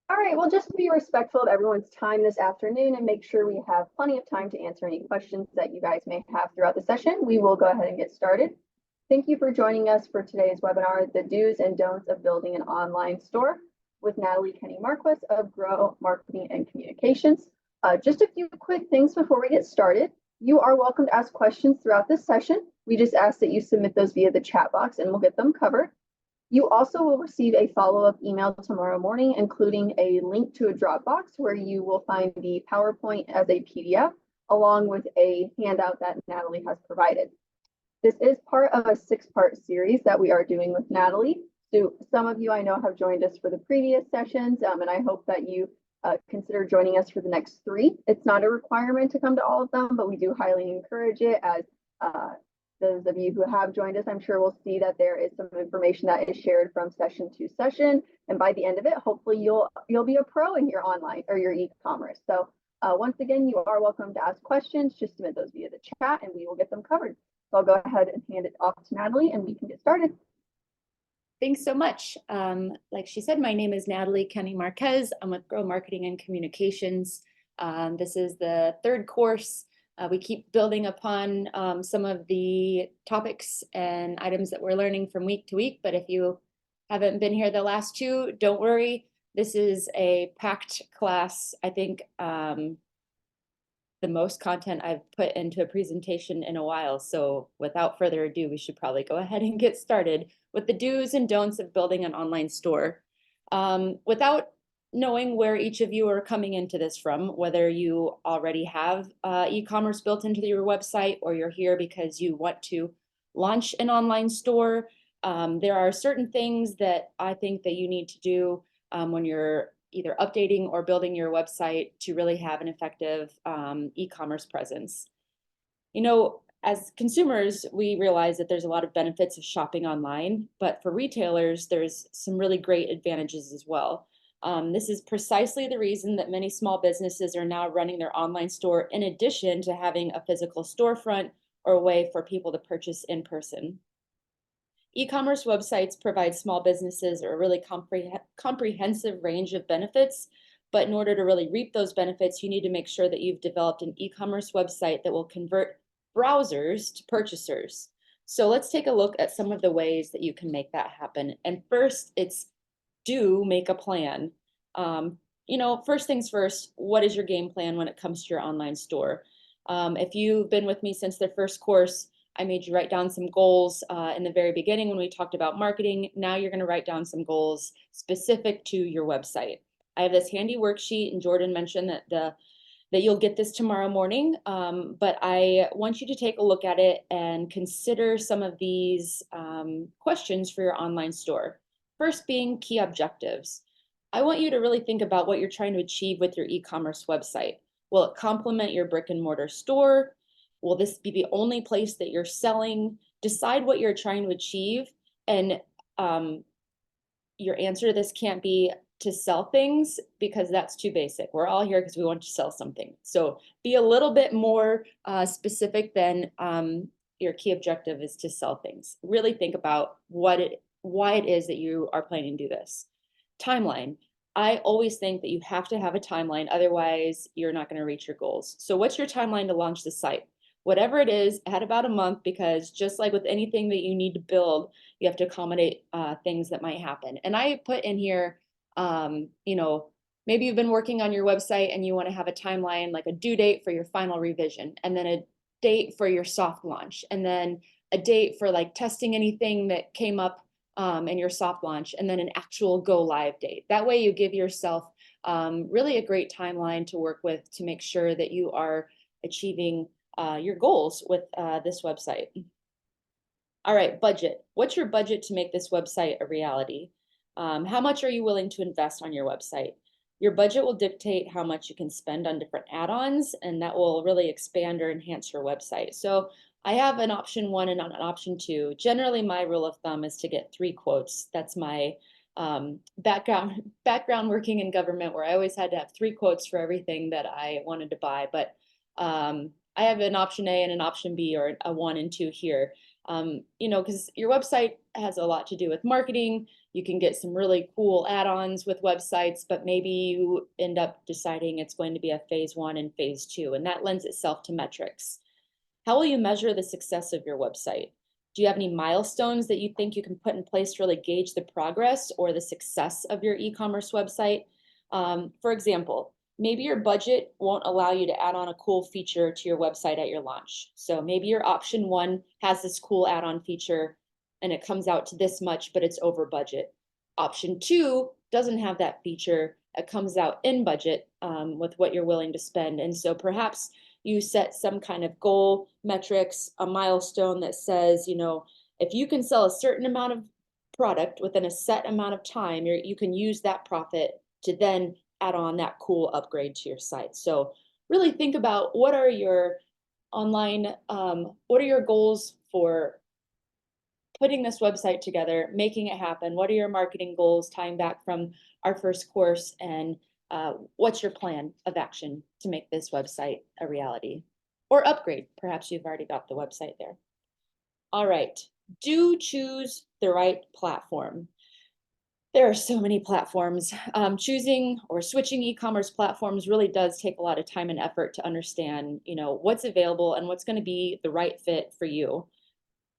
All right, well, just to be respectful of everyone's time this afternoon and make sure we have plenty of time to answer any questions that you guys may have throughout the session, we will go ahead and get started. Thank you for joining us for today's webinar, The Do's and Don'ts of Building an Online Store with Natalie Kenny Marquez of Grow Marketing and Communications. Just a few quick things before we get started. You are welcome to ask questions throughout this session. We just ask that you submit those via the chat box and we'll get them covered. You also will receive a follow-up email tomorrow morning, including a link to a Dropbox where you will find the PowerPoint as a PDF, along with a handout that Natalie has provided. This is part of a 6-part series that we are doing with Natalie. So some of you I know have joined us for the previous sessions, and I hope that you consider joining us for the next 3. It's not a requirement to come to all of them, but we do highly encourage it as those of you who have joined us, I'm sure will see that there is some information that is shared from session to session. And by the end of it, hopefully you'll be a pro in your online or your e-commerce. So once again, you are welcome to ask questions. Just submit those via the chat and we will get them covered. So I'll go ahead and hand it off to Natalie and we can get started. Thanks so much. Like she said, my name is Natalie Kenny Marquez. I'm with Grow Marketing and Communications. This is the 3rd course. We keep building upon some of the topics and items that we're learning from week to week. But if you haven't been here the last 2, don't worry. This is a packed class. I think the most content I've put into a presentation in a while. So without further ado, we should probably go ahead and get started with the do's and don'ts of building an online store. Without knowing where each of you are coming into this from, whether you already have e-commerce built into your website or you're here because you want to launch an online store, there are certain things that I think that you need to do when you're either updating or building your website to really have an effective e-commerce presence. You know, as consumers, we realize that there's a lot of benefits of shopping online, but for retailers, there's some really great advantages as well. This is precisely the reason that many small businesses are now running their online store in addition to having a physical storefront or a way for people to purchase in person. E-commerce websites provide small businesses a really comprehensive range of benefits, but in order to really reap those benefits, you need to make sure that you've developed an e-commerce website that will convert browsers to purchasers. So let's take a look at some of the ways that you can make that happen. And first, it's do make a plan. You know, first things first, what is your game plan when it comes to your online store? If you've been with me since the 1st course, I made you write down some goals in the very beginning when we talked about marketing. Now you're going to write down some goals specific to your website. I have this handy worksheet, and Jordan mentioned that you'll get this tomorrow morning, but I want you to take a look at it and consider some of these questions for your online store. First being key objectives. I want you to really think about what you're trying to achieve with your e-commerce website. Will it complement your brick and mortar store? Will this be the only place that you're selling? Decide what you're trying to achieve, and your answer to this can't be to sell things because that's too basic. We're all here because we want to sell something. So be a little bit more specific than your key objective is to sell things. Really think about why it is that you are planning to do this. Timeline. I always think that you have to have a timeline, otherwise you're not going to reach your goals. So what's your timeline to launch the site? Whatever it is, add about a month, because just like with anything that you need to build, you have to accommodate things that might happen. And I put in here, you know, maybe you've been working on your website and you want to have a timeline, like a due date for your final revision, and then a date for your soft launch, and then a date for like testing anything that came up in your soft launch, and then an actual go live date. That way you give yourself really a great timeline to work with to make sure that you are achieving your goals with this website. All right, budget. What's your budget to make this website a reality? How much are you willing to invest on your website? Your budget will dictate how much you can spend on different add-ons, and that will really expand or enhance your website. So I have an option 1 and an option 2. Generally, my rule of thumb is to get 3 quotes. That's my background working in government, where I always had to have 3 quotes for everything that I wanted to buy. But I have an option A and an option B, or a 1 and 2 here. Because your website has a lot to do with marketing. You can get some really cool add-ons with websites, but maybe you end up deciding it's going to be a phase 1 and phase 2, and that lends itself to metrics. How will you measure the success of your website? Do you have any milestones that you think you can put in place to really gauge the progress or the success of your e-commerce website? For example, maybe your budget won't allow you to add on a cool feature to your website at your launch. So maybe your option 1 has this cool add-on feature and it comes out to this much, but it's over budget. Option 2 doesn't have that feature. It comes out in budget with what you're willing to spend. And so perhaps you set some kind of goal metrics, a milestone that says, if you can sell a certain amount of product within a set amount of time, you can use that profit to then add on that cool upgrade to your site. So really think about what are your goals for putting this website together, making it happen? What are your marketing goals tying back from our first course? And what's your plan of action to make this website a reality or upgrade? Perhaps you've already got the website there. All right, do choose the right platform. There are so many platforms. Choosing or switching e-commerce platforms really does take a lot of time and effort to understand, what's available and what's going to be the right fit for you.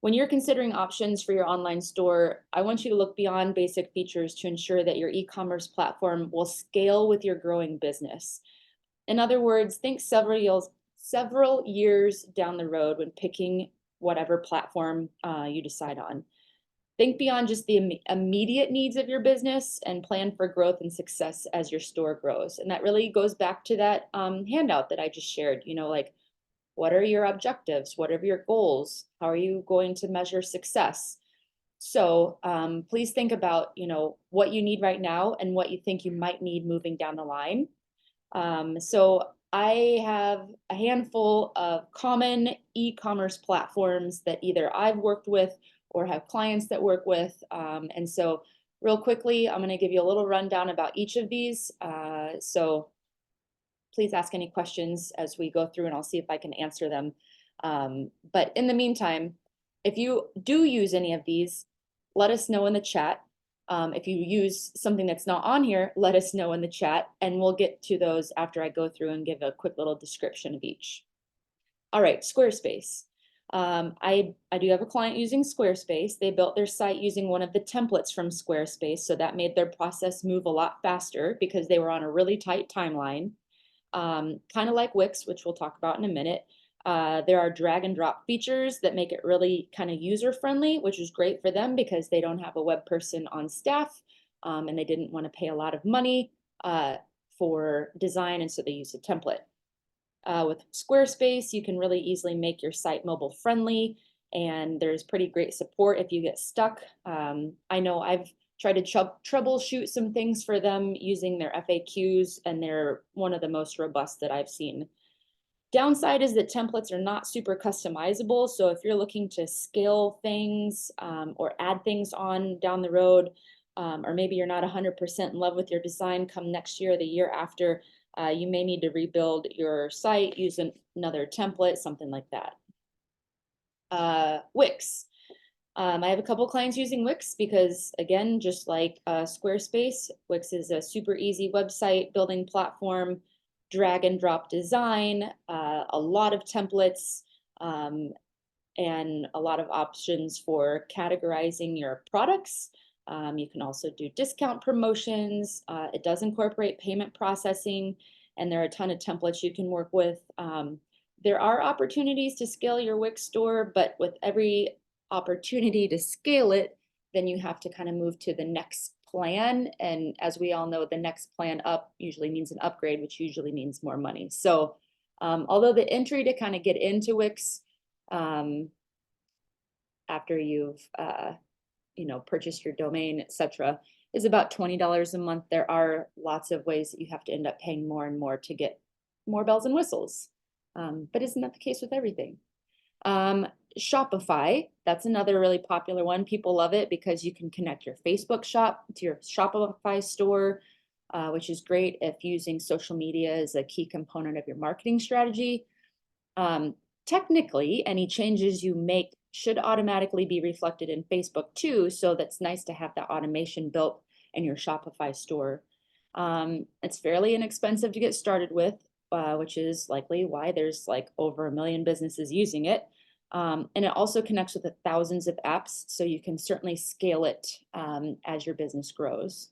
When you're considering options for your online store, I want you to look beyond basic features to ensure that your e-commerce platform will scale with your growing business. In other words, think several years down the road when picking whatever platform you decide on. Think beyond just the immediate needs of your business and plan for growth and success as your store grows. And that really goes back to that handout that I just shared, like, what are your objectives? What are your goals? How are you going to measure success? So please think about, what you need right now and what you think you might need moving down the line. So I have a handful of common e-commerce platforms that either I've worked with or have clients that work with. And so real quickly, I'm going to give you a little rundown about each of these. So please ask any questions as we go through and I'll see if I can answer them. But in the meantime, if you do use any of these, let us know in the chat. If you use something that's not on here, let us know in the chat and we'll get to those after I go through and give a quick little description of each. All right, Squarespace. I do have a client using Squarespace. They built their site using one of the templates from Squarespace, so that made their process move a lot faster because they were on a really tight timeline. Kind of like Wix, which we'll talk about in a minute. There are drag and drop features that make it really kind of user friendly, which is great for them because they don't have a web person on staff and they didn't want to pay a lot of money for design, and so they use a template. With Squarespace, you can really easily make your site mobile friendly, and there's pretty great support if you get stuck. I know I've tried to troubleshoot some things for them using their FAQs, and they're one of the most robust that I've seen. Downside is that templates are not super customizable, so if you're looking to scale things or add things on down the road, or maybe you're not 100% in love with your design come next year or the year after, you may need to rebuild your site, use another template, something like that. Wix. I have a couple clients using Wix because, again, just like Squarespace, Wix is a super easy website building platform, drag and drop design, a lot of templates, and a lot of options for categorizing your products. You can also do discount promotions. It does incorporate payment processing, and there are a ton of templates you can work with. There are opportunities to scale your Wix store, but with every opportunity to scale it, then you have to kind of move to the next plan. And as we all know, the next plan up usually means an upgrade, which usually means more money. So although the entry to kind of get into Wix after you've purchased your domain, etc., is about $20 a month, there are lots of ways that you have to end up paying more and more to get more bells and whistles. But isn't that the case with everything? Shopify, that's another really popular one. People love it because you can connect your Facebook shop to your Shopify store, which is great if using social media is a key component of your marketing strategy. Technically, any changes you make should automatically be reflected in Facebook too. So that's nice to have that automation built in your Shopify store. It's fairly inexpensive to get started with, which is likely why there's like over 1 million businesses using it. And it also connects with thousands of apps, so you can certainly scale it as your business grows.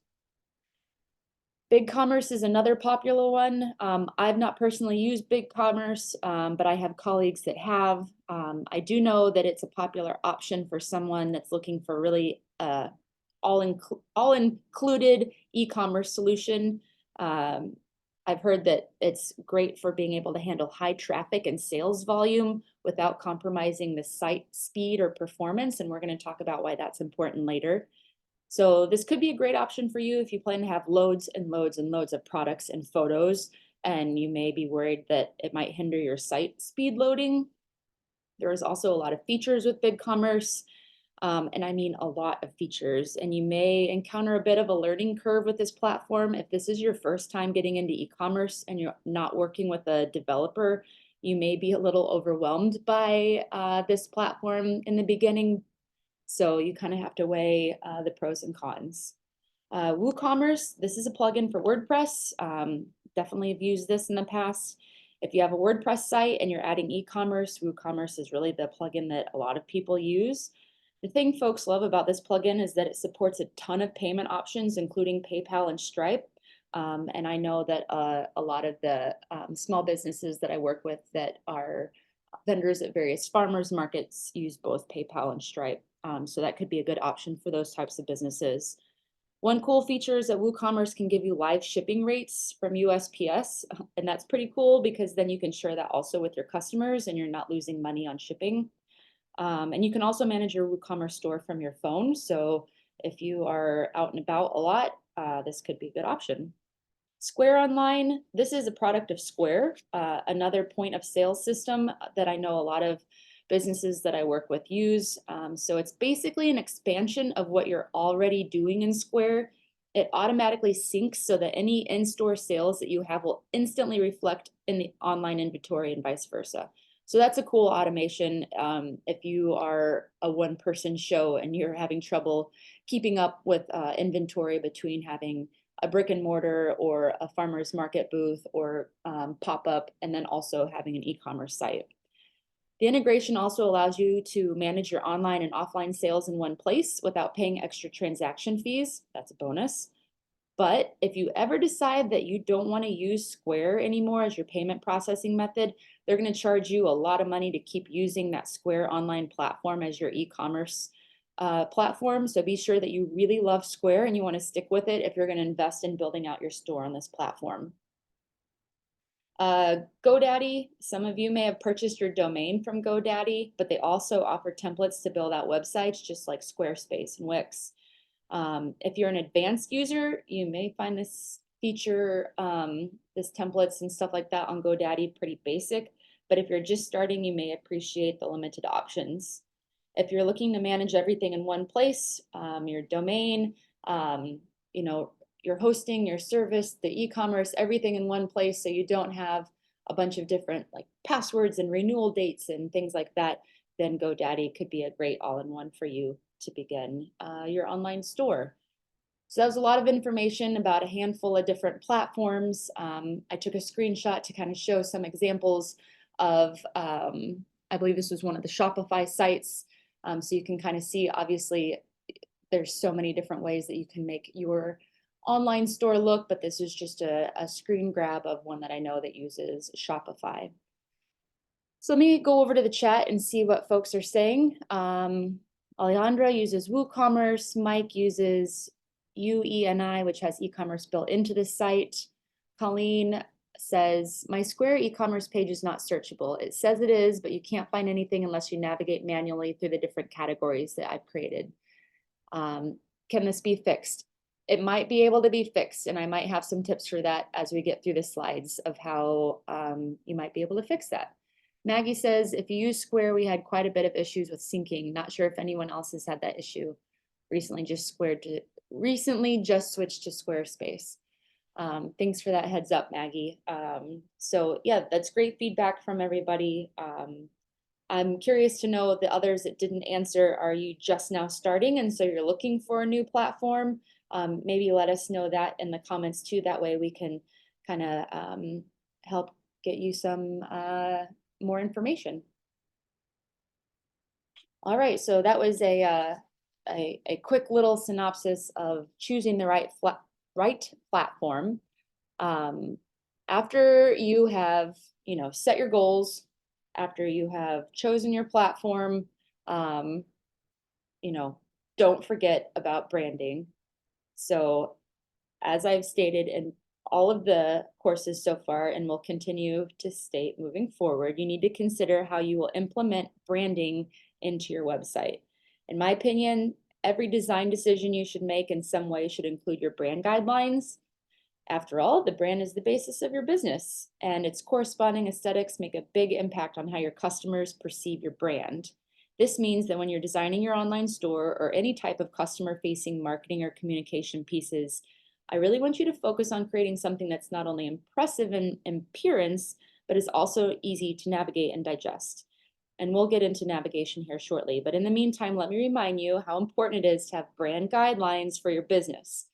BigCommerce is another popular one. I've not personally used BigCommerce, but I have colleagues that have. I do know that it's a popular option for someone that's looking for really all-included e-commerce solution. I've heard that it's great for being able to handle high traffic and sales volume without compromising the site speed or performance, and we're going to talk about why that's important later. So this could be a great option for you if you plan to have loads and loads and loads of products and photos, and you may be worried that it might hinder your site speed loading. There is also a lot of features with BigCommerce, and I mean a lot of features, and you may encounter a bit of a learning curve with this platform. If this is your first time getting into e-commerce and you're not working with a developer, you may be a little overwhelmed by this platform in the beginning. So you kind of have to weigh the pros and cons. WooCommerce, this is a plugin for WordPress. Definitely have used this in the past. If you have a WordPress site and you're adding e-commerce, WooCommerce is really the plugin that a lot of people use. The thing folks love about this plugin is that it supports a ton of payment options, including PayPal and Stripe. And I know that a lot of the small businesses that I work with that are vendors at various farmers markets use both PayPal and Stripe. So that could be a good option for those types of businesses. One cool feature is that WooCommerce can give you live shipping rates from USPS, and that's pretty cool because then you can share that also with your customers and you're not losing money on shipping. And you can also manage your WooCommerce store from your phone. So if you are out and about a lot, this could be a good option. Square Online, this is a product of Square, another point of sale system that I know a lot of businesses that I work with use. So it's basically an expansion of what you're already doing in Square. It automatically syncs so that any in-store sales that you have will instantly reflect in the online inventory and vice versa. So that's a cool automation if you are a one-person show and you're having trouble keeping up with inventory between having a brick and mortar or a farmer's market booth or pop-up, and then also having an e-commerce site. The integration also allows you to manage your online and offline sales in one place without paying extra transaction fees. That's a bonus. But if you ever decide that you don't want to use Square anymore as your payment processing method, they're going to charge you a lot of money to keep using that Square online platform as your e-commerce platform. So be sure that you really love Square and you want to stick with it if you're going to invest in building out your store on this platform. GoDaddy, some of you may have purchased your domain from GoDaddy, but they also offer templates to build out websites just like Squarespace and Wix. If you're an advanced user, you may find this feature, this templates and stuff like that on GoDaddy pretty basic, but if you're just starting, you may appreciate the limited options. If you're looking to manage everything in one place, your domain, you know, your hosting, your service, the e-commerce, everything in one place, so you don't have a bunch of different like passwords and renewal dates and things like that, then GoDaddy could be a great all-in-one for you to begin your online store. So that was a lot of information about a handful of different platforms. I took a screenshot to kind of show some examples of, I believe this was one of the Shopify sites. So you can kind of see, obviously, there's so many different ways that you can make your online store look, but this is just a screen grab of one that I know that uses Shopify. So let me go over to the chat and see what folks are saying. Alejandra uses WooCommerce. Mike uses UENI, which has e-commerce built into the site. Colleen says, my Square e-commerce page is not searchable. It says it is, but you can't find anything unless you navigate manually through the different categories that I've created. Can this be fixed? It might be able to be fixed, and I might have some tips for that as we get through the slides of how you might be able to fix that. Maggie says, if you use Square, we had quite a bit of issues with syncing. Not sure if anyone else has had that issue. Recently just switched to Squarespace. Thanks for that heads up, Maggie. So yeah, that's great feedback from everybody. I'm curious to know the others that didn't answer, are you just now starting and so you're looking for a new platform? Maybe let us know that in the comments too. That way we can kind of help get you some more information. All right, so that was a quick little synopsis of choosing the right platform. After you have, set your goals, after you have chosen your platform, um, don't forget about branding. So as I've stated in all of the courses so far, and will continue to state moving forward, you need to consider how you will implement branding into your website. In my opinion, every design decision you should make in some way should include your brand guidelines. After all, the brand is the basis of your business, and its corresponding aesthetics make a big impact on how your customers perceive your brand. This means that when you're designing your online store or any type of customer-facing marketing or communication pieces, I really want you to focus on creating something that's not only impressive in appearance, but is also easy to navigate and digest. And we'll get into navigation here shortly. But in the meantime, let me remind you how important it is to have brand guidelines for your business.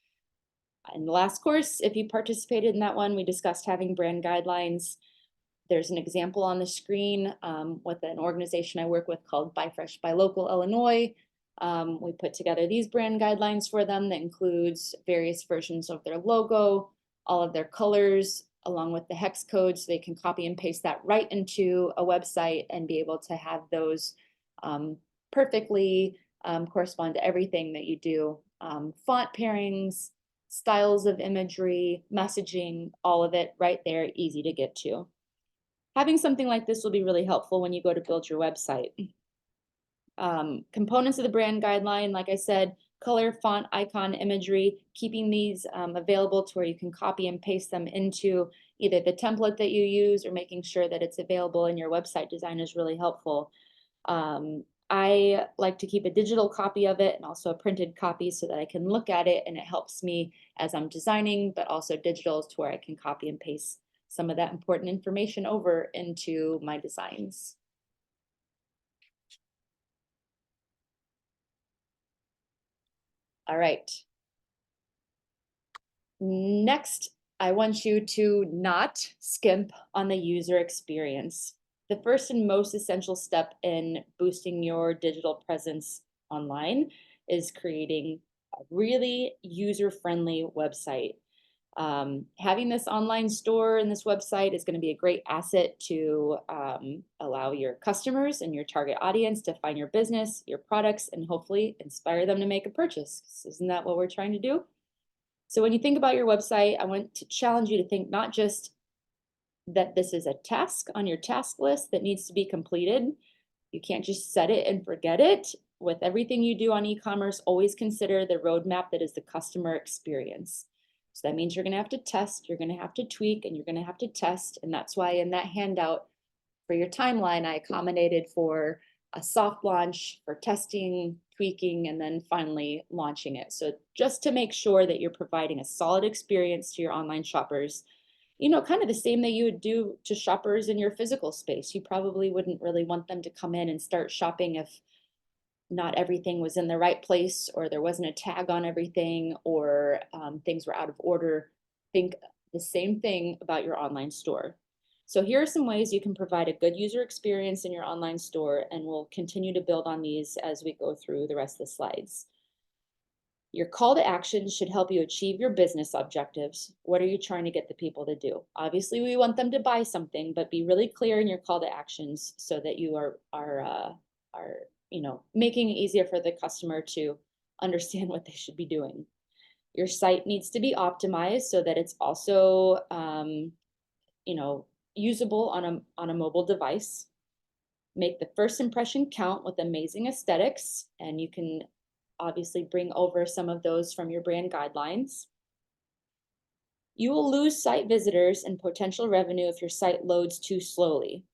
In the last course, if you participated in that one, we discussed having brand guidelines. There's an example on the screen with an organization I work with called Buy Fresh, Buy Local, Illinois. We put together these brand guidelines for them that includes various versions of their logo, all of their colors, along with the hex code, so they can copy and paste that right into a website and be able to have those perfectly correspond to everything that you do. Font pairings, styles of imagery, messaging, all of it right there, easy to get to. Having something like this will be really helpful when you go to build your website. Components of the brand guideline, like I said, color, font, icon, imagery, keeping these available to where you can copy and paste them into either the template that you use or making sure that it's available in your website design is really helpful. I like to keep a digital copy of it and also a printed copy so that I can look at it and it helps me as I'm designing, but also digital to where I can copy and paste some of that important information over into my designs. All right. Next, I want you to not skimp on the user experience. The first and most essential step in boosting your digital presence online is creating a really user-friendly website. Having this online store and this website is going to be a great asset to allow your customers and your target audience to find your business, your products, and hopefully inspire them to make a purchase. Isn't that what we're trying to do? So when you think about your website, I want to challenge you to think not just that this is a task on your task list that needs to be completed. You can't just set it and forget it. With everything you do on e-commerce, always consider the roadmap that is the customer experience. So that means you're going to have to test, you're going to have to tweak, and you're going to have to test. And that's why in that handout for your timeline, I accommodated for a soft launch, for testing, tweaking, and then finally launching it. So just to make sure that you're providing a solid experience to your online shoppers, kind of the same that you would do to shoppers in your physical space. You probably wouldn't really want them to come in and start shopping if not everything was in the right place, or there wasn't a tag on everything, or things were out of order. Think the same thing about your online store. So here are some ways you can provide a good user experience in your online store, and we'll continue to build on these as we go through the rest of the slides. Your call to action should help you achieve your business objectives. What are you trying to get the people to do? Obviously, we want them to buy something, but be really clear in your call to actions so that you are making it easier for the customer to understand what they should be doing. Your site needs to be optimized so that it's also, usable on a mobile device. Make the first impression count with amazing aesthetics, and you can obviously bring over some of those from your brand guidelines. You will lose site visitors and potential revenue if your site loads too slowly.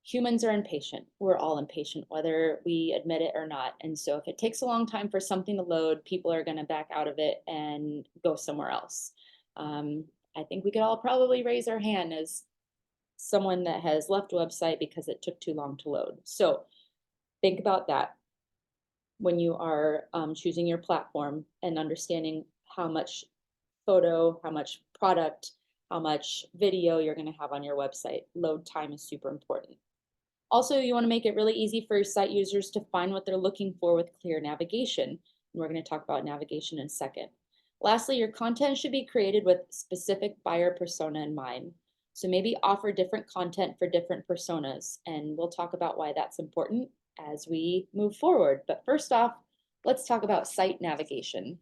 Humans are impatient. We're all impatient, whether we admit it or not. And so if it takes a long time for something to load, people are going to back out of it and go somewhere else. I think we could all probably raise our hand as someone that has left a website because it took too long to load. So think about that when you are choosing your platform and understanding how much photo, how much product, how much video you're going to have on your website. Load time is super important. Also, you want to make it really easy for your site users to find what they're looking for with clear navigation. And we're going to talk about navigation in a second. Lastly, your content should be created with specific buyer persona in mind. So maybe offer different content for different personas, and we'll talk about why that's important as we move forward. But first off, let's talk about site navigation.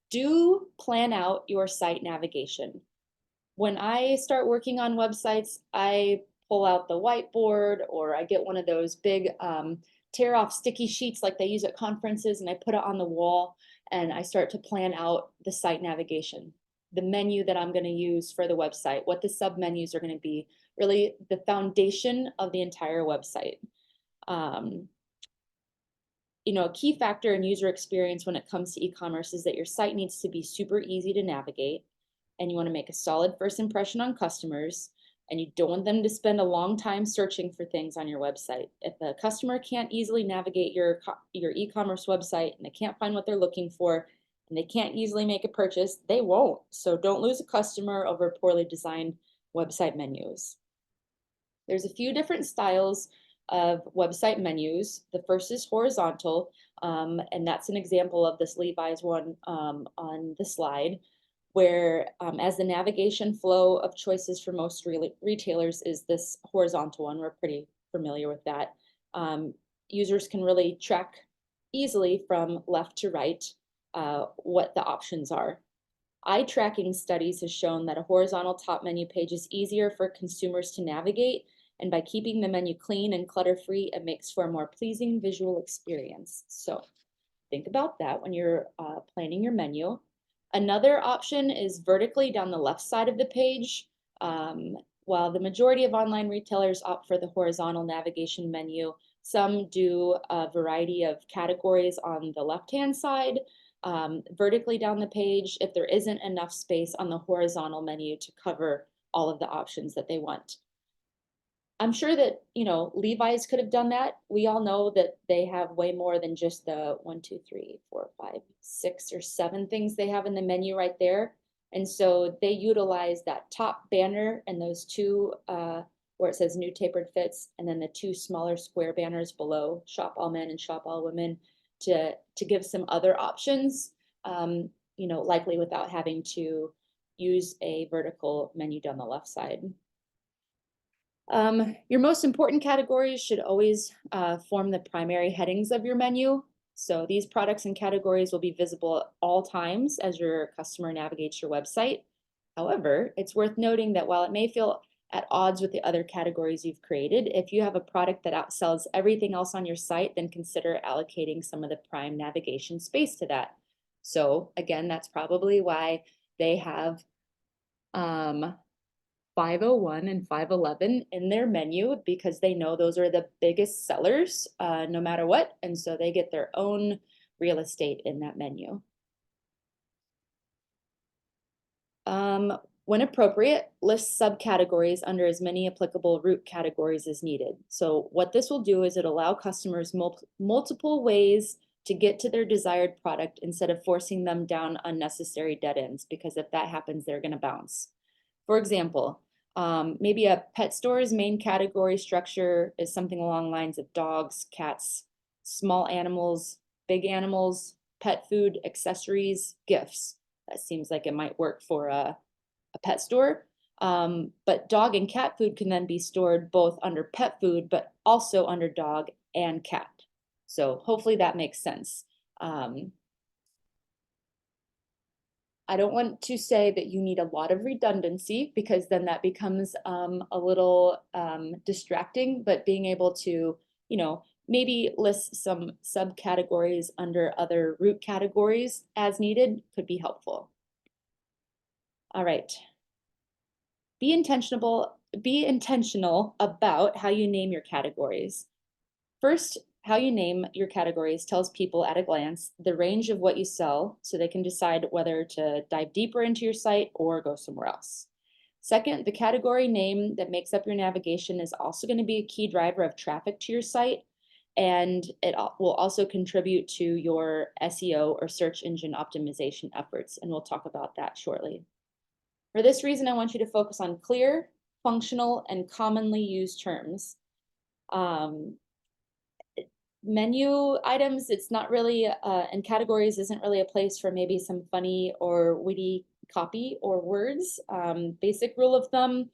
Do plan out your site navigation. When I start working on websites, I pull out the whiteboard, or I get one of those big tear off sticky sheets like they use at conferences, and I put it on the wall, and I start to plan out the site navigation, the menu that I'm going to use for the website, what the sub menus are going to be, really the foundation of the entire website. You know, a key factor in user experience when it comes to e-commerce is that your site needs to be super easy to navigate, and you want to make a solid first impression on customers, and you don't want them to spend a long time searching for things on your website. If a customer can't easily navigate your e-commerce website and they can't find what they're looking for and they can't easily make a purchase, they won't. So don't lose a customer over poorly designed website menus. There's a few different styles of website menus. The first is horizontal, and that's an example of this Levi's one on the slide, where as the navigation flow of choices for most retailers is this horizontal one. We're pretty familiar with that. Users can really track easily from left to right what the options are. Eye tracking studies have shown that a horizontal top menu page is easier for consumers to navigate, and by keeping the menu clean and clutter-free, it makes for a more pleasing visual experience. So think about that when you're planning your menu. Another option is vertically down the left side of the page. While the majority of online retailers opt for the horizontal navigation menu, some do a variety of categories on the left-hand side. Vertically down the page if there isn't enough space on the horizontal menu to cover all of the options that they want. I'm sure that, you know, Levi's could have done that. We all know that they have way more than just the 1, 2, 3, 4, 5, 6, or 7 things they have in the menu right there. And so they utilize that top banner and those two where it says new tapered fits, and then the 2 smaller square banners below, shop all men and shop all women, to give some other options, you know, likely without having to use a vertical menu down the left side. Your most important categories should always form the primary headings of your menu. So these products and categories will be visible at all times as your customer navigates your website. However, it's worth noting that while it may feel at odds with the other categories you've created, if you have a product that outsells everything else on your site, then consider allocating some of the prime navigation space to that. So again, that's probably why they have 501 and 511 in their menu, because they know those are the biggest sellers no matter what. And so they get their own real estate in that menu. When appropriate, list subcategories under as many applicable root categories as needed. So what this will do is it allow customers multiple ways to get to their desired product instead of forcing them down unnecessary dead ends, because if that happens, they're going to bounce. For example, maybe a pet store's main category structure is something along the lines of dogs, cats, small animals, big animals, pet food, accessories, gifts. That seems like it might work for a pet store. But dog and cat food can then be stored both under pet food, but also under dog and cat. So hopefully that makes sense. I don't want to say that you need a lot of redundancy, because then that becomes a little distracting, but being able to, you know, maybe list some subcategories under other root categories as needed could be helpful. All right. Be intentional about how you name your categories. First, how you name your categories tells people at a glance the range of what you sell, so they can decide whether to dive deeper into your site or go somewhere else. Second, the category name that makes up your navigation is also going to be a key driver of traffic to your site, and it will also contribute to your SEO or search engine optimization efforts, and we'll talk about that shortly. For this reason, I want you to focus on clear, functional, and commonly used terms. Menu items, it's not really, and categories isn't really a place for maybe some funny or witty copy or words. Basic rule of thumb,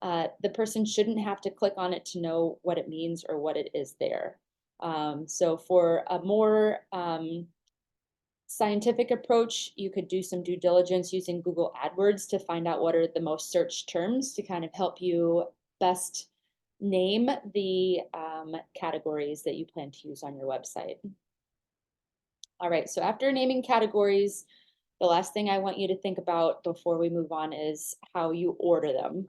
the person shouldn't have to click on it to know what it means or what it is there. So for a more scientific approach, you could do some due diligence using Google AdWords to find out what are the most searched terms to kind of help you best name the categories that you plan to use on your website. All right, so after naming categories, the last thing I want you to think about before we move on is how you order them.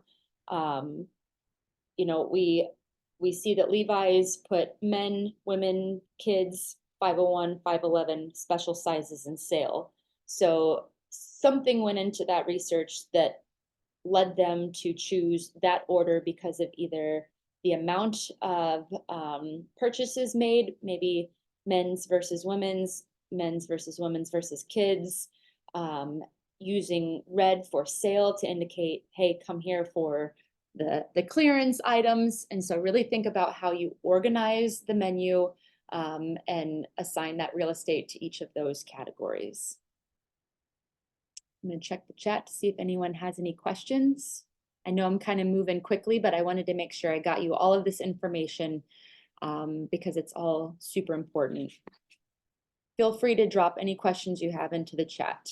You know, we see that Levi's put men, women, kids, 501, 511, special sizes and sale. So something went into that research that led them to choose that order because of either the amount of purchases made, maybe men's versus women's versus kids, using red for sale to indicate, hey, come here for the clearance items. And so really think about how you organize the menu and assign that real estate to each of those categories. I'm going to check the chat to see if anyone has any questions. I know I'm kind of moving quickly, but I wanted to make sure I got you all of this information because it's all super important. Feel free to drop any questions you have into the chat.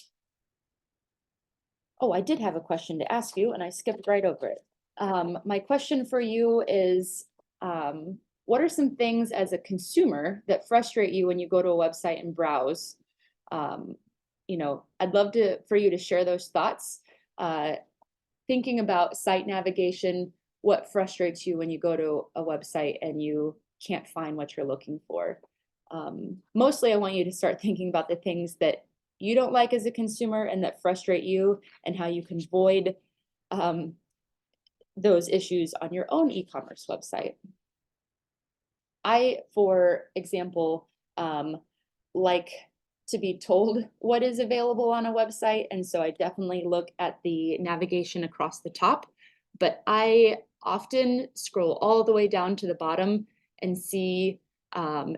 Oh, I did have a question to ask you and I skipped right over it. My question for you is, what are some things as a consumer that frustrate you when you go to a website and browse? You know, I'd love for you to share those thoughts. Thinking about site navigation, what frustrates you when you go to a website and you can't find what you're looking for? Mostly, I want you to start thinking about the things that you don't like as a consumer and that frustrate you and how you can avoid those issues on your own e-commerce website. I, for example, like to be told what is available on a website. And so I definitely look at the navigation across the top, but I often scroll all the way down to the bottom and see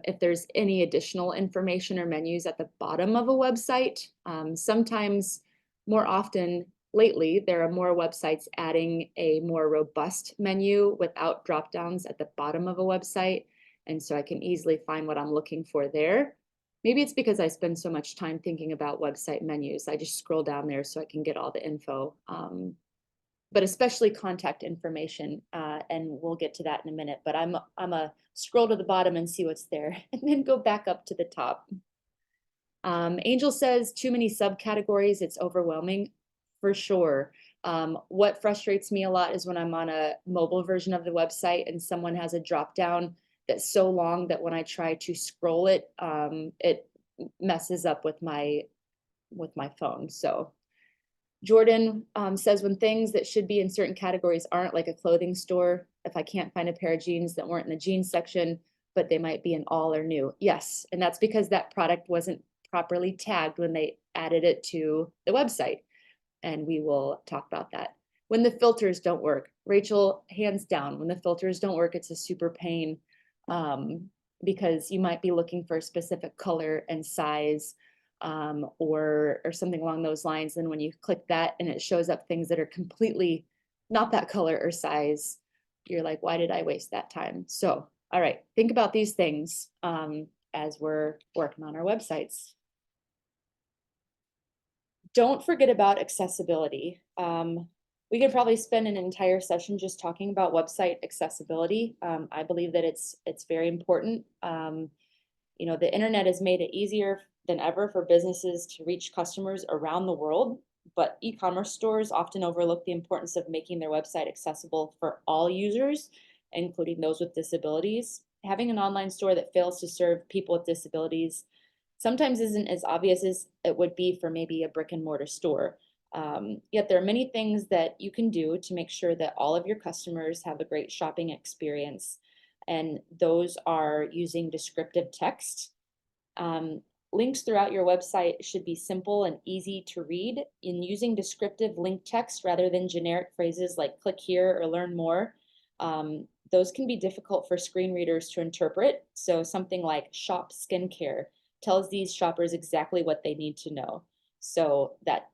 if there's any additional information or menus at the bottom of a website. Sometimes, more often lately, there are more websites adding a more robust menu without drop downs at the bottom of a website. And so I can easily find what I'm looking for there. Maybe it's because I spend so much time thinking about website menus. I just scroll down there so I can get all the info, but especially contact information. And we'll get to that in a minute, but I'm a scroll to the bottom and see what's there and then go back up to the top. Angel says too many subcategories, it's overwhelming. For sure. What frustrates me a lot is when I'm on a mobile version of the website and someone has a drop down that's so long that when I try to scroll it, it messes up with my phone. So Jordan says when things that should be in certain categories aren't, like a clothing store, if I can't find a pair of jeans that weren't in the jeans section, but they might be in all or new. Yes, and that's because that product wasn't properly tagged when they added it to the website. And we will talk about that. When the filters don't work, Rachel, hands down, when the filters don't work, it's a super pain because you might be looking for a specific color and size or something along those lines. And when you click that and it shows up things that are completely not that color or size, you're like, why did I waste that time? So, all right, think about these things as we're working on our websites. Don't forget about accessibility. We could probably spend an entire session just talking about website accessibility. I believe that it's very important. You know, the internet has made it easier than ever for businesses to reach customers around the world, but e-commerce stores often overlook the importance of making their website accessible for all users, including those with disabilities. Having an online store that fails to serve people with disabilities sometimes isn't as obvious as it would be for maybe a brick and mortar store. Yet there are many things that you can do to make sure that all of your customers have a great shopping experience. And those are using descriptive text. Links throughout your website should be simple and easy to read. In using descriptive link text rather than generic phrases like click here or learn more, those can be difficult for screen readers to interpret. So something like shop skincare tells these shoppers exactly what they need to know. So that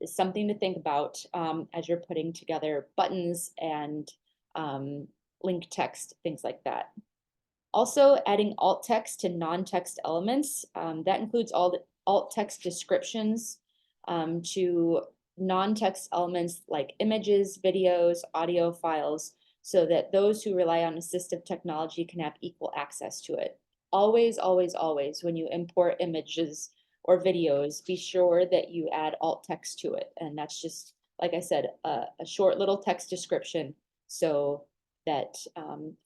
is something to think about as you're putting together buttons and link text, things like that. Also, adding alt text to non-text elements, that includes all the alt text descriptions to non-text elements like images, videos, audio files, so that those who rely on assistive technology can have equal access to it. Always, always, always, when you import images or videos, be sure that you add alt text to it. And that's just, like I said, a short little text description so that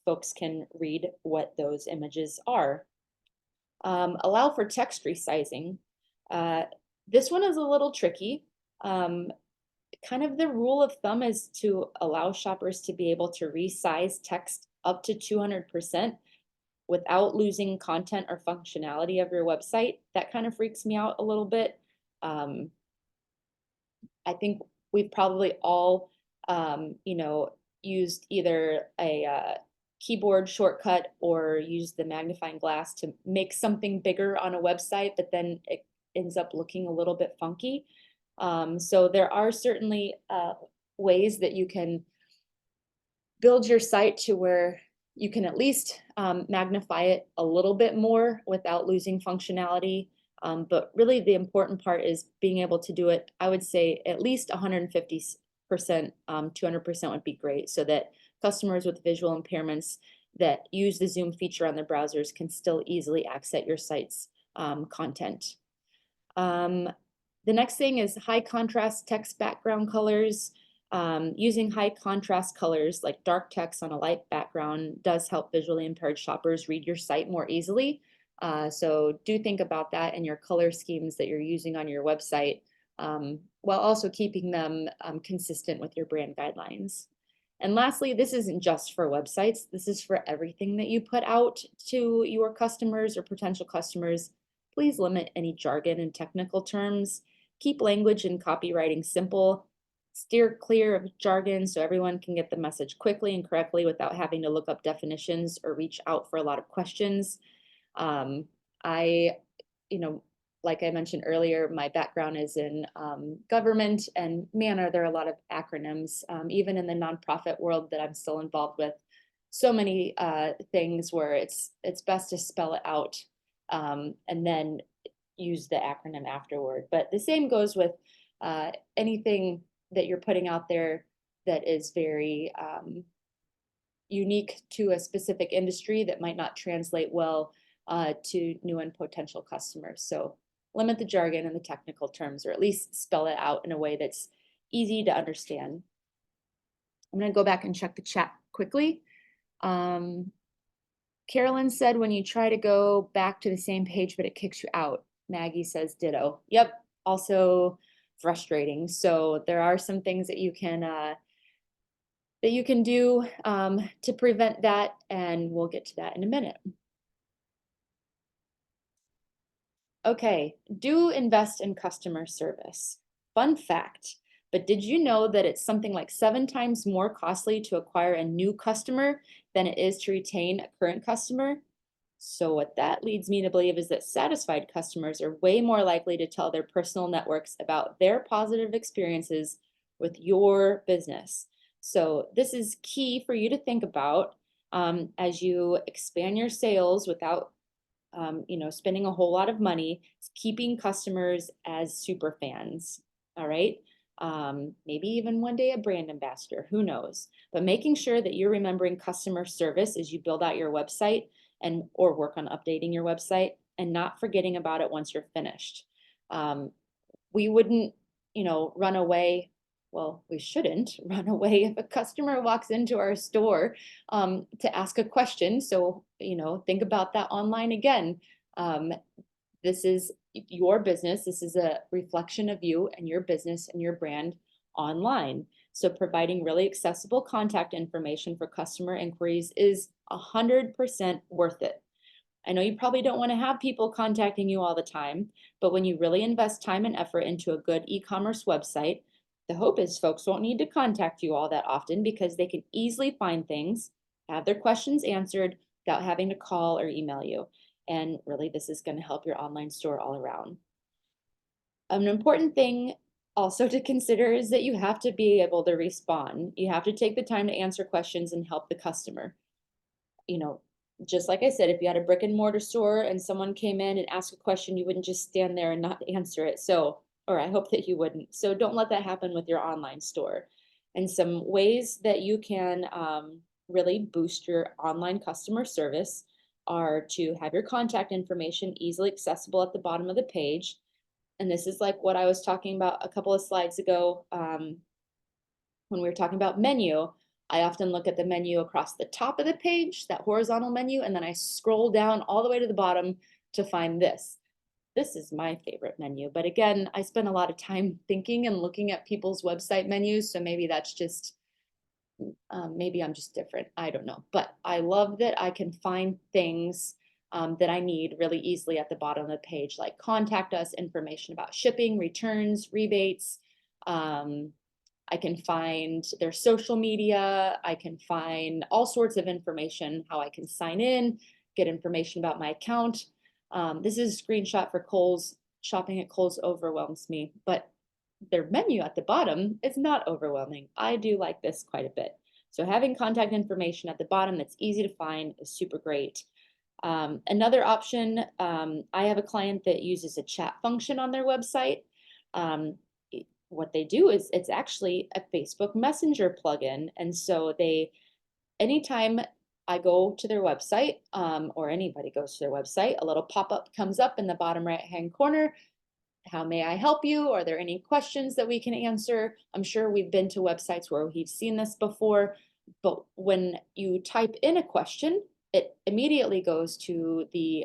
folks can read what those images are. Allow for text resizing. This one is a little tricky. Kind of the rule of thumb is to allow shoppers to be able to resize text up to 200% without losing content or functionality of your website. That kind of freaks me out a little bit. I think we've probably all, used either a keyboard shortcut or used the magnifying glass to make something bigger on a website, but then it ends up looking a little bit funky. So there are certainly ways that you can build your site to where you can at least magnify it a little bit more without losing functionality. But really the important part is being able to do it, I would say at least 150%, 200% would be great, so that customers with visual impairments that use the Zoom feature on their browsers can still easily access your site's content. The next thing is high contrast text background colors. Using high contrast colors like dark text on a light background does help visually impaired shoppers read your site more easily. So do think about that in your color schemes that you're using on your website, while also keeping them consistent with your brand guidelines. And lastly, this isn't just for websites. This is for everything that you put out to your customers or potential customers. Please limit any jargon and technical terms. Keep language and copywriting simple. Steer clear of jargon so everyone can get the message quickly and correctly without having to look up definitions or reach out for a lot of questions. Like I mentioned earlier, my background is in government, and man, are there a lot of acronyms, even in the nonprofit world that I'm still involved with. So many things where it's best to spell it out and then use the acronym afterward. But the same goes with anything that you're putting out there that is very unique to a specific industry that might not translate well to new and potential customers. So limit the jargon and the technical terms, or at least spell it out in a way that's easy to understand. I'm going to go back and check the chat quickly. Carolyn said, when you try to go back to the same page, but it kicks you out. Maggie says ditto. Yep, also frustrating. So there are some things that you can do to prevent that, and we'll get to that in a minute. Okay, do invest in customer service. Fun fact, but did you know that it's something like 7 times more costly to acquire a new customer than it is to retain a current customer? So what that leads me to believe is that satisfied customers are way more likely to tell their personal networks about their positive experiences with your business. So this is key for you to think about as you expand your sales without spending a whole lot of money. It's keeping customers as super fans. All right. Maybe even one day a brand ambassador, who knows, but making sure that you're remembering customer service as you build out your website or work on updating your website, and not forgetting about it once you're finished. We wouldn't, run away. Well, we shouldn't run away if a customer walks into our store to ask a question. So, think about that online again. This is your business. This is a reflection of you and your business and your brand online. So providing really accessible contact information for customer inquiries is 100% worth it. I know you probably don't want to have people contacting you all the time, but when you really invest time and effort into a good e-commerce website, the hope is folks won't need to contact you all that often because they can easily find things, have their questions answered without having to call or email you. And really, this is going to help your online store all around. An important thing also to consider is that you have to be able to respond. You have to take the time to answer questions and help the customer. You know, just like I said, if you had a brick and mortar store and someone came in and asked a question, you wouldn't just stand there and not answer it. So, or I hope that you wouldn't. So don't let that happen with your online store. And some ways that you can really boost your online customer service are to have your contact information easily accessible at the bottom of the page. And this is like what I was talking about a couple of slides ago when we were talking about menu. I often look at the menu across the top of the page, that horizontal menu, and then I scroll down all the way to the bottom to find this. This is my favorite menu, but again, I spend a lot of time thinking and looking at people's website menus, so maybe that's just, maybe I'm just different, I don't know. But I love that I can find things that I need really easily at the bottom of the page, like contact us, information about shipping, returns, rebates, I can find their social media. I can find all sorts of information, how I can sign in, get information about my account. This is a screenshot for Kohl's. Shopping at Kohl's overwhelms me, but their menu at the bottom is not overwhelming. I do like this quite a bit. So having contact information at the bottom that's easy to find is super great. Another option, I have a client that uses a chat function on their website. What they do is it's actually a Facebook Messenger plugin. And so anytime I go to their website or anybody goes to their website, a little pop-up comes up in the bottom right-hand corner. How may I help you? Are there any questions that we can answer? I'm sure we've been to websites where we've seen this before, but when you type in a question, it immediately goes to the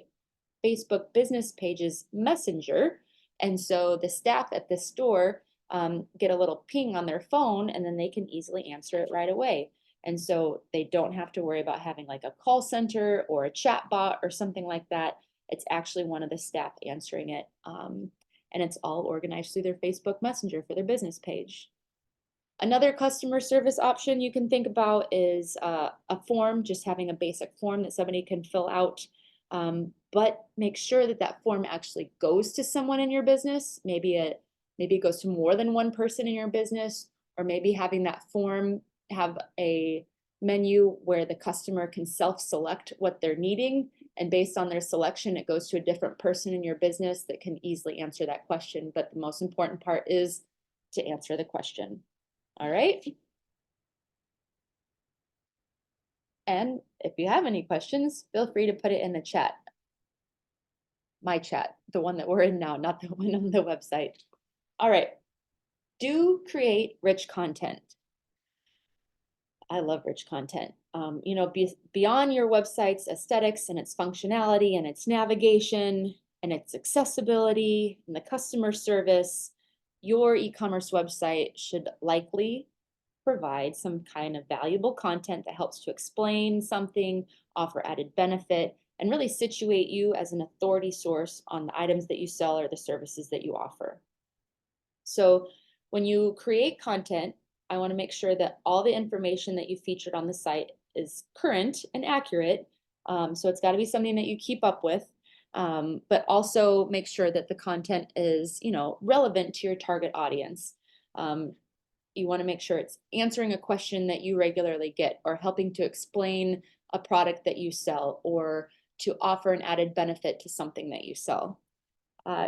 Facebook business page's Messenger. And so the staff at the store get a little ping on their phone and then they can easily answer it right away. And so they don't have to worry about having like a call center or a chat bot or something like that. It's actually one of the staff answering it. And it's all organized through their Facebook Messenger for their business page. Another customer service option you can think about is a form, just having a basic form that somebody can fill out. But make sure that that form actually goes to someone in your business. Maybe it goes to more than one person in your business, or maybe having that form have a menu where the customer can self-select what they're needing. And based on their selection, it goes to a different person in your business that can easily answer that question. But the most important part is to answer the question. All right. And if you have any questions, feel free to put it in the chat. My chat, the one that we're in now, not the one on the website. All right. Do create rich content. I love rich content. You know, beyond your website's aesthetics and its functionality and its navigation and its accessibility and the customer service, your e-commerce website should likely provide some kind of valuable content that helps to explain something, offer added benefit, and really situate you as an authority source on the items that you sell or the services that you offer. So when you create content, I want to make sure that all the information that you featured on the site is current and accurate. So it's got to be something that you keep up with, but also make sure that the content is, you know, relevant to your target audience. You want to make sure it's answering a question that you regularly get, or helping to explain a product that you sell, or to offer an added benefit to something that you sell.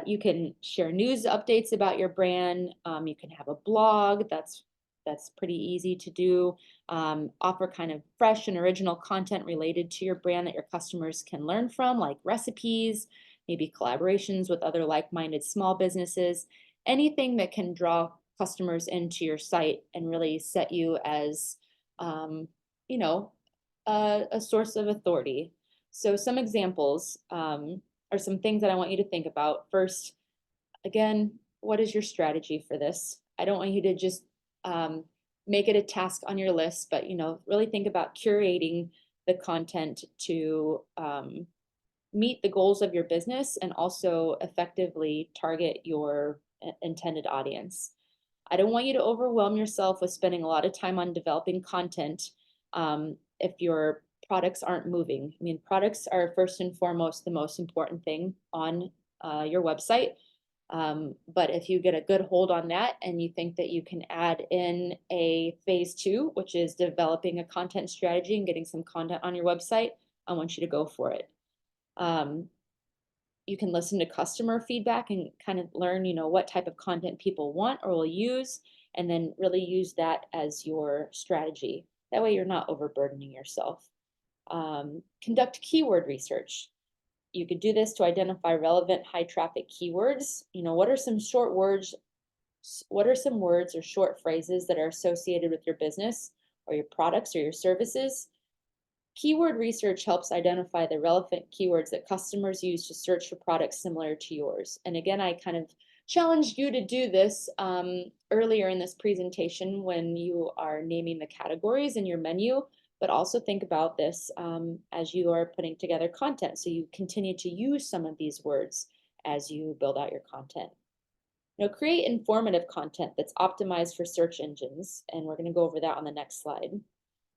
You can share news updates about your brand. You can have a blog. That's pretty easy to do. Offer kind of fresh and original content related to your brand that your customers can learn from, like recipes, maybe collaborations with other like-minded small businesses, anything that can draw customers into your site and really set you as, you know, a source of authority. So some examples are some things that I want you to think about. First, again, what is your strategy for this? I don't want you to just make it a task on your list, but really think about curating the content to meet the goals of your business and also effectively target your intended audience. I don't want you to overwhelm yourself with spending a lot of time on developing content if your products aren't moving. I mean, products are first and foremost the most important thing on your website. But if you get a good hold on that and you think that you can add in a phase 2, which is developing a content strategy and getting some content on your website, I want you to go for it. You can listen to customer feedback and kind of learn, what type of content people want or will use, and then really use that as your strategy. That way you're not overburdening yourself. Conduct keyword research. You could do this to identify relevant high traffic keywords. What are some words or short phrases that are associated with your business or your products or your services? Keyword research helps identify the relevant keywords that customers use to search for products similar to yours. And again, I kind of challenged you to do this earlier in this presentation when you are naming the categories in your menu, but also think about this as you are putting together content. So you continue to use some of these words as you build out your content. Create informative content that's optimized for search engines. And we're going to go over that on the next slide.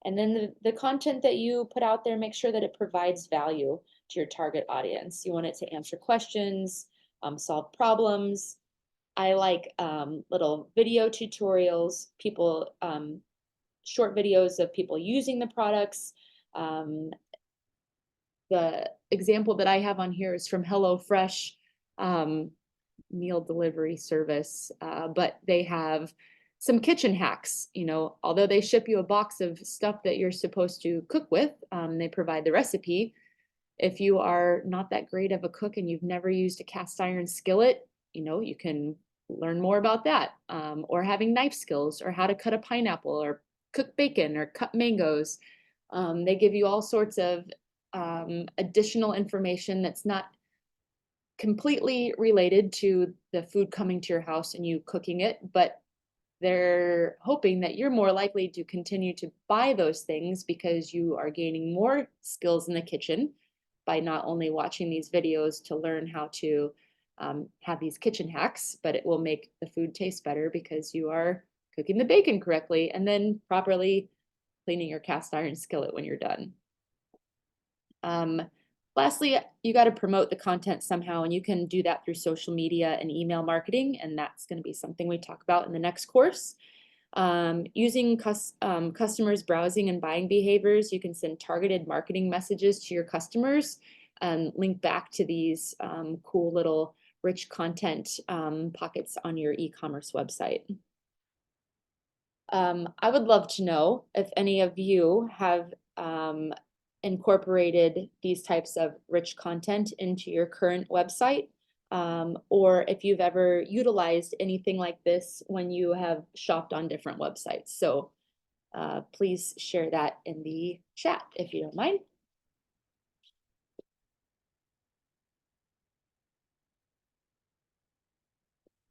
And then the content that you put out there, make sure that it provides value to your target audience. You want it to answer questions, solve problems. I like little video tutorials, short videos of people using the products. The example that I have on here is from HelloFresh meal delivery service, but they have some kitchen hacks. Although they ship you a box of stuff that you're supposed to cook with, they provide the recipe. If you are not that great of a cook and you've never used a cast iron skillet, you can learn more about that, or having knife skills, or how to cut a pineapple, or cook bacon, or cut mangoes. They give you all sorts of additional information that's not completely related to the food coming to your house and you cooking it, but they're hoping that you're more likely to continue to buy those things because you are gaining more skills in the kitchen by not only watching these videos to learn how to have these kitchen hacks, but it will make the food taste better because you are cooking the bacon correctly and then properly cleaning your cast iron skillet when you're done. Lastly, you got to promote the content somehow, and you can do that through social media and email marketing, and that's going to be something we talk about in the next course. Using customers' browsing and buying behaviors, you can send targeted marketing messages to your customers and link back to these cool little rich content pockets on your e-commerce website. I would love to know if any of you have incorporated these types of rich content into your current website, or if you've ever utilized anything like this when you have shopped on different websites. So please share that in the chat if you don't mind.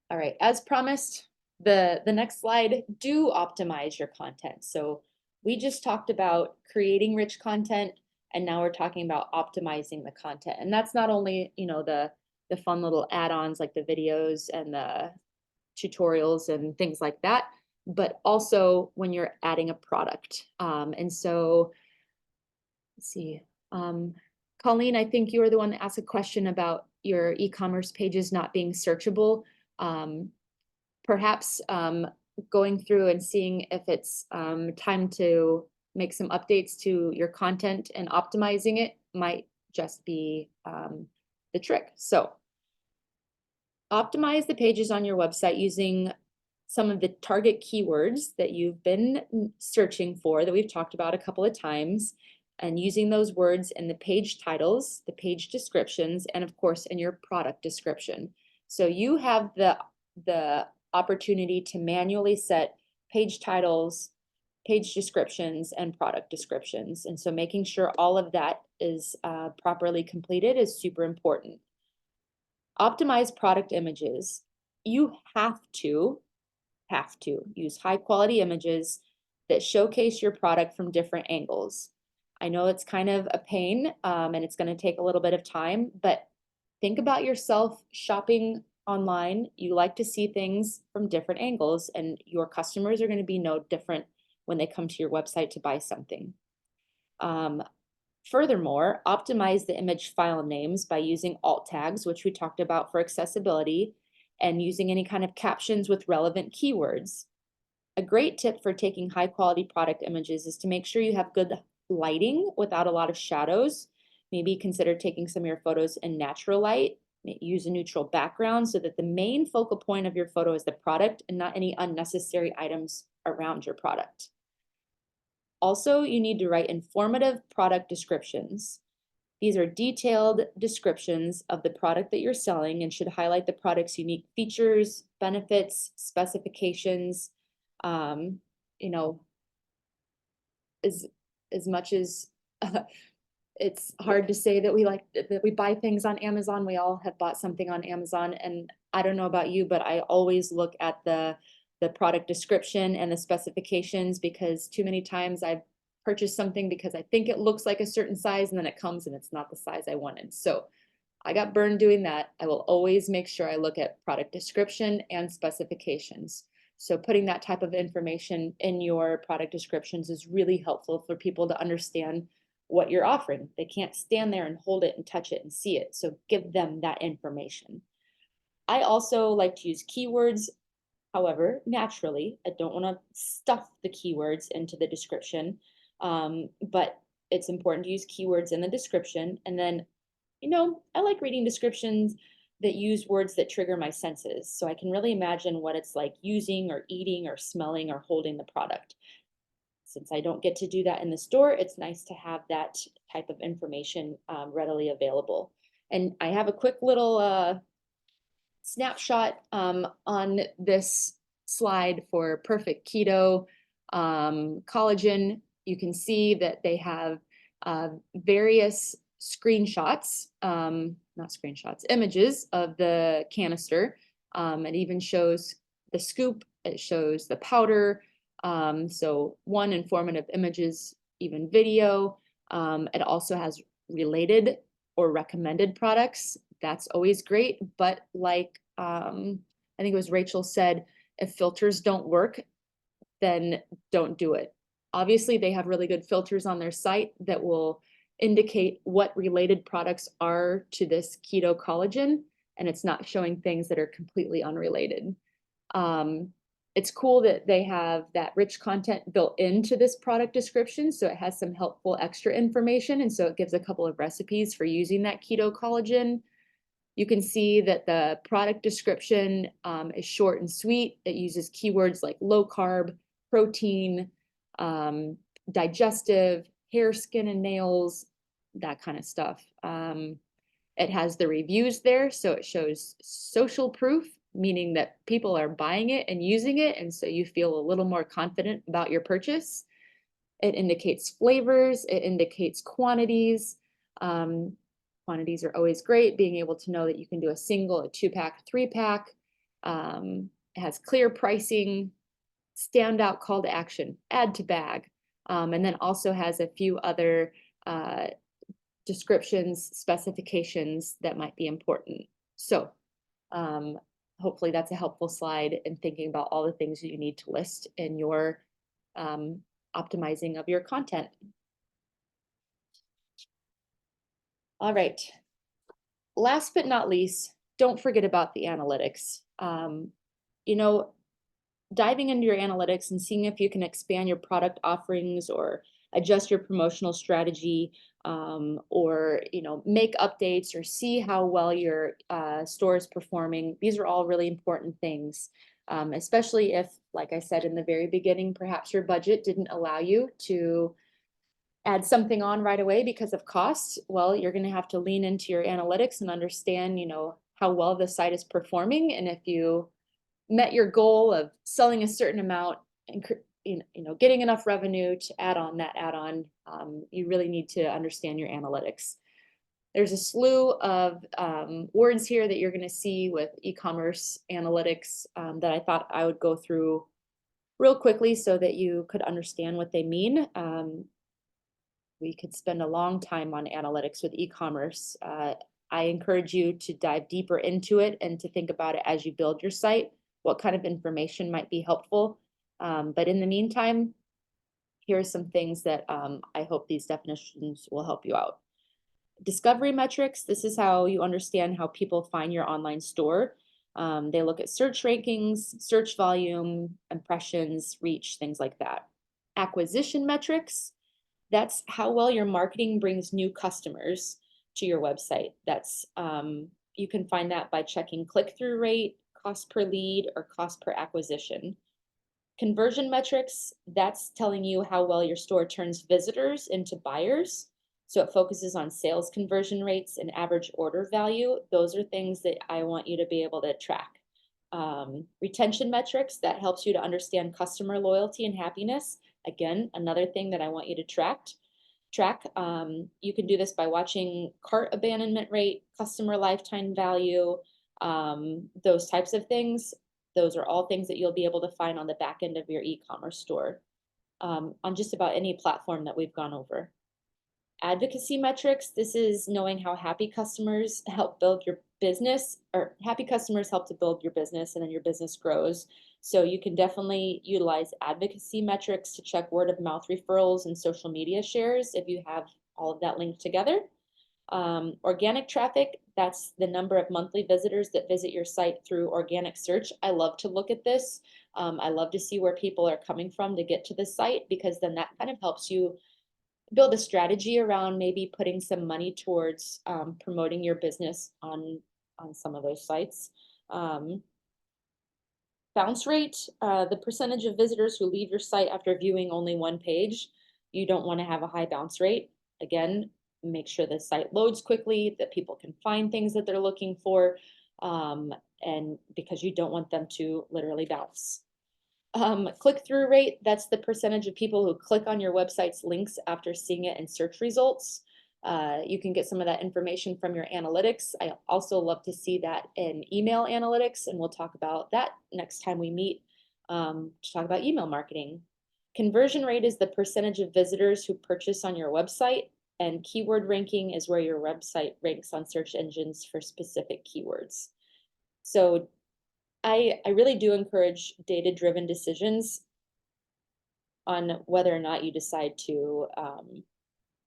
All right, as promised, the next slide, do optimize your content. So we just talked about creating rich content, and now we're talking about optimizing the content. And that's not only, the fun little add-ons like the videos and the tutorials and things like that, but also when you're adding a product. And so, let's see, Colleen, I think you were the one that asked a question about your e-commerce pages not being searchable. Perhaps going through and seeing if it's time to make some updates to your content and optimizing it might just be the trick. So optimize the pages on your website using some of the target keywords that you've been searching for that we've talked about a couple of times, and using those words in the page titles, the page descriptions, and of course in your product description. So you have the opportunity to manually set page titles, page descriptions, and product descriptions. And so making sure all of that is properly completed is super important. Optimize product images. you have to use high quality images that showcase your product from different angles. I know it's kind of a pain, and it's going to take a little bit of time, but think about yourself shopping online. You like to see things from different angles, and your customers are going to be no different when they come to your website to buy something. Furthermore, optimize the image file names by using alt tags, which we talked about for accessibility, and using any kind of captions with relevant keywords. A great tip for taking high quality product images is to make sure you have good lighting without a lot of shadows. Maybe consider taking some of your photos in natural light. Use a neutral background so that the main focal point of your photo is the product and not any unnecessary items around your product. Also, you need to write informative product descriptions. These are detailed descriptions of the product that you're selling and should highlight the product's unique features, benefits, specifications. You know, as much as it's hard to say that we buy things on Amazon. We all have bought something on Amazon, and I don't know about you, but I always look at the product description and the specifications, because too many times I've purchased something because I think it looks like a certain size and then it comes and it's not the size I wanted. So I got burned doing that. I will always make sure I look at product description and specifications. So putting that type of information in your product descriptions is really helpful for people to understand what you're offering. They can't stand there and hold it and touch it and see it. So give them that information. I also like to use keywords. However, naturally, I don't want to stuff the keywords into the description, but it's important to use keywords in the description. And then, I like reading descriptions that use words that trigger my senses, so I can really imagine what it's like using or eating or smelling or holding the product. Since I don't get to do that in the store, it's nice to have that type of information readily available. And I have a quick little snapshot on this slide for Perfect Keto Collagen. You can see that they have various screenshots, images of the canister. It even shows the scoop, it shows the powder. So one, informative images, even video. It also has related or recommended products. That's always great, but like I think it was Rachel said, if filters don't work, then don't do it. Obviously, they have really good filters on their site that will indicate what related products are to this keto collagen, and it's not showing things that are completely unrelated. It's cool that they have that rich content built into this product description, so it has some helpful extra information, and so it gives a couple of recipes for using that keto collagen. You can see that the product description is short and sweet. It uses keywords like low carb, protein, digestive, hair, skin, and nails, that kind of stuff. It has the reviews there, so it shows social proof, meaning that people are buying it and using it, and so you feel a little more confident about your purchase. It indicates flavors, it indicates quantities. Quantities are always great, being able to know that you can do a single, a 2-pack, 3-pack. It has clear pricing, standout call to action, add to bag, and then also has a few other descriptions, specifications that might be important. So hopefully that's a helpful slide in thinking about all the things that you need to list in your optimizing of your content. All right. Last but not least, don't forget about the analytics. Diving into your analytics and seeing if you can expand your product offerings or adjust your promotional strategy, or make updates or see how well your store is performing. These are all really important things, especially if, like I said in the very beginning, perhaps your budget didn't allow you to add something on right away because of costs. Well, you're going to have to lean into your analytics and understand, how well the site is performing. And if you met your goal of selling a certain amount and getting enough revenue to add on that add-on, you really need to understand your analytics. There's a slew of words here that you're going to see with e-commerce analytics that I thought I would go through real quickly so that you could understand what they mean. We could spend a long time on analytics with e-commerce. I encourage you to dive deeper into it and to think about it as you build your site, what kind of information might be helpful. But in the meantime, here are some things that I hope these definitions will help you out. Discovery metrics, this is how you understand how people find your online store. They look at search rankings, search volume, impressions, reach, things like that. Acquisition metrics, that's how well your marketing brings new customers to your website. That's you can find that by checking click-through rate, cost per lead, or cost per acquisition. Conversion metrics, that's telling you how well your store turns visitors into buyers. So it focuses on sales conversion rates and average order value. Those are things that I want you to be able to track. Retention metrics, that helps you to understand customer loyalty and happiness. Again, another thing that I want you to track. You can do this by watching cart abandonment rate, customer lifetime value, those types of things. Those are all things that you'll be able to find on the back end of your e-commerce store on just about any platform that we've gone over. Advocacy metrics, this is knowing how happy customers help build your business, or happy customers help to build your business and then your business grows. So you can definitely utilize advocacy metrics to check word of mouth referrals and social media shares if you have all of that linked together. Organic traffic, that's the number of monthly visitors that visit your site through organic search. I love to look at this. I love to see where people are coming from to get to the site, because then that kind of helps you build a strategy around maybe putting some money towards promoting your business on some of those sites. Bounce rate, the percentage of visitors who leave your site after viewing only one page. You don't want to have a high bounce rate. Again, make sure the site loads quickly, that people can find things that they're looking for, and because you don't want them to literally bounce. Click-through rate, that's the percentage of people who click on your website's links after seeing it in search results. You can get some of that information from your analytics. I also love to see that in email analytics, and we'll talk about that next time we meet to talk about email marketing. Conversion rate is the percentage of visitors who purchase on your website, and keyword ranking is where your website ranks on search engines for specific keywords. So I really do encourage data-driven decisions on whether or not you decide to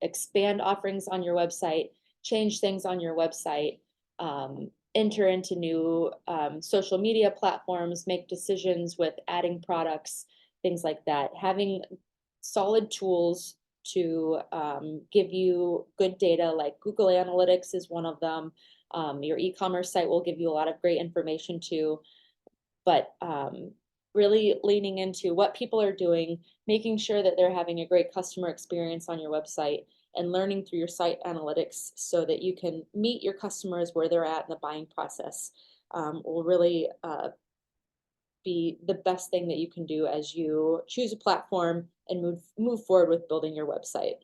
expand offerings on your website, change things on your website, enter into new social media platforms, make decisions with adding products, things like that. Having solid tools to give you good data, like Google Analytics is one of them. Your e-commerce site will give you a lot of great information too. But really leaning into what people are doing, making sure that they're having a great customer experience on your website, and learning through your site analytics so that you can meet your customers where they're at in the buying process will really be the best thing that you can do as you choose a platform and move forward with building your website.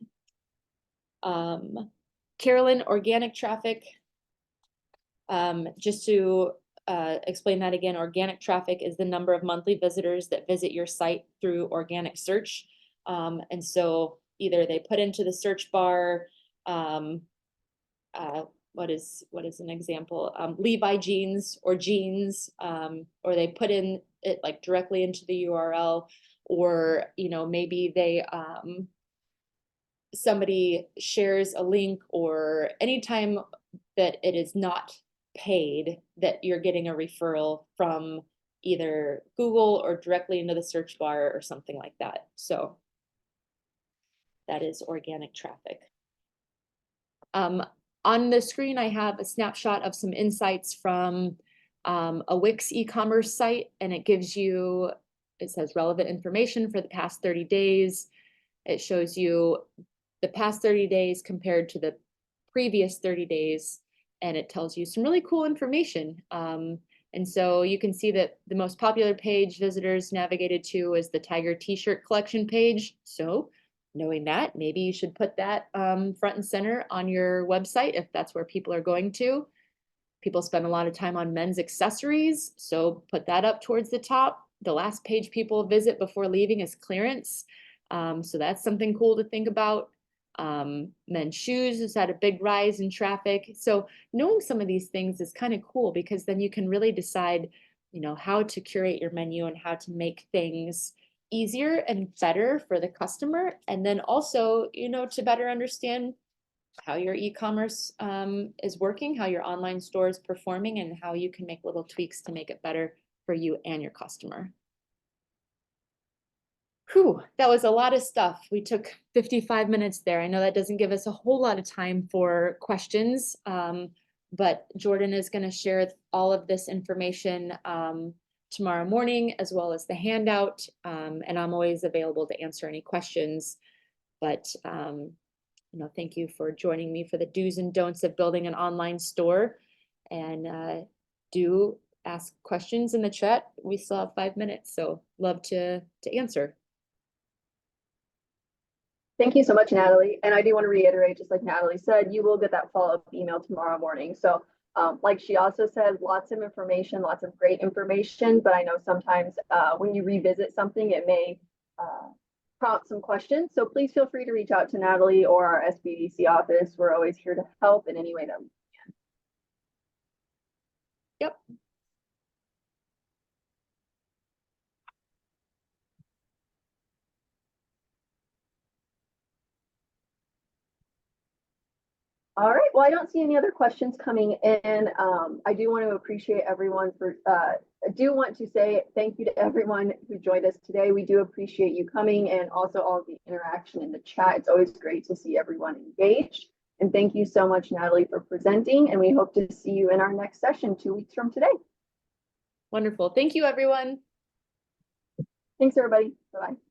Carolyn, organic traffic, just to explain that again, organic traffic is the number of monthly visitors that visit your site through organic search. And so either they put into the search bar, what is an example? Levi jeans or jeans, or they put in it like directly into the URL, or maybe they somebody shares a link, or anytime that it is not paid, that you're getting a referral from either Google or directly into the search bar or something like that. So that is organic traffic. On the screen, I have a snapshot of some insights from a Wix e-commerce site, and it gives you, it says relevant information for the past 30 days. It shows you the past 30 days compared to the previous 30 days, and it tells you some really cool information. And so you can see that the most popular page visitors navigated to is the Tiger t-shirt collection page. So knowing that, maybe you should put that front and center on your website if that's where people are going to. People spend a lot of time on men's accessories, so put that up towards the top. The last page people visit before leaving is clearance. So that's something cool to think about. Men's shoes has had a big rise in traffic. So knowing some of these things is kind of cool because then you can really decide, how to curate your menu and how to make things easier and better for the customer. And then also, to better understand how your e-commerce is working, how your online store is performing, and how you can make little tweaks to make it better for you and your customer. Whew, that was a lot of stuff. We took 55 minutes there. I know that doesn't give us a whole lot of time for questions, but Jordan is going to share all of this information tomorrow morning, as well as the handout, and I'm always available to answer any questions. But thank you for joining me for the do's and don'ts of building an online store. And do ask questions in the chat. We still have 5 minutes, so love to answer. Thank you so much, Natalie. And I do want to reiterate, just like Natalie said, you will get that follow-up email tomorrow morning. So like she also said, lots of information, lots of great information, but I know sometimes when you revisit something, it may prompt some questions. So please feel free to reach out to Natalie or our SBDC office. We're always here to help in any way that we can. Yep. All right, well, I don't see any other questions coming in. I do want to appreciate everyone for, I do want to say thank you to everyone who joined us today. We do appreciate you coming and also all the interaction in the chat. It's always great to see everyone engaged. And thank you so much, Natalie, for presenting. And we hope to see you in our next session 2 weeks from today. Wonderful. Thank you, everyone. Thanks, everybody. Bye-bye.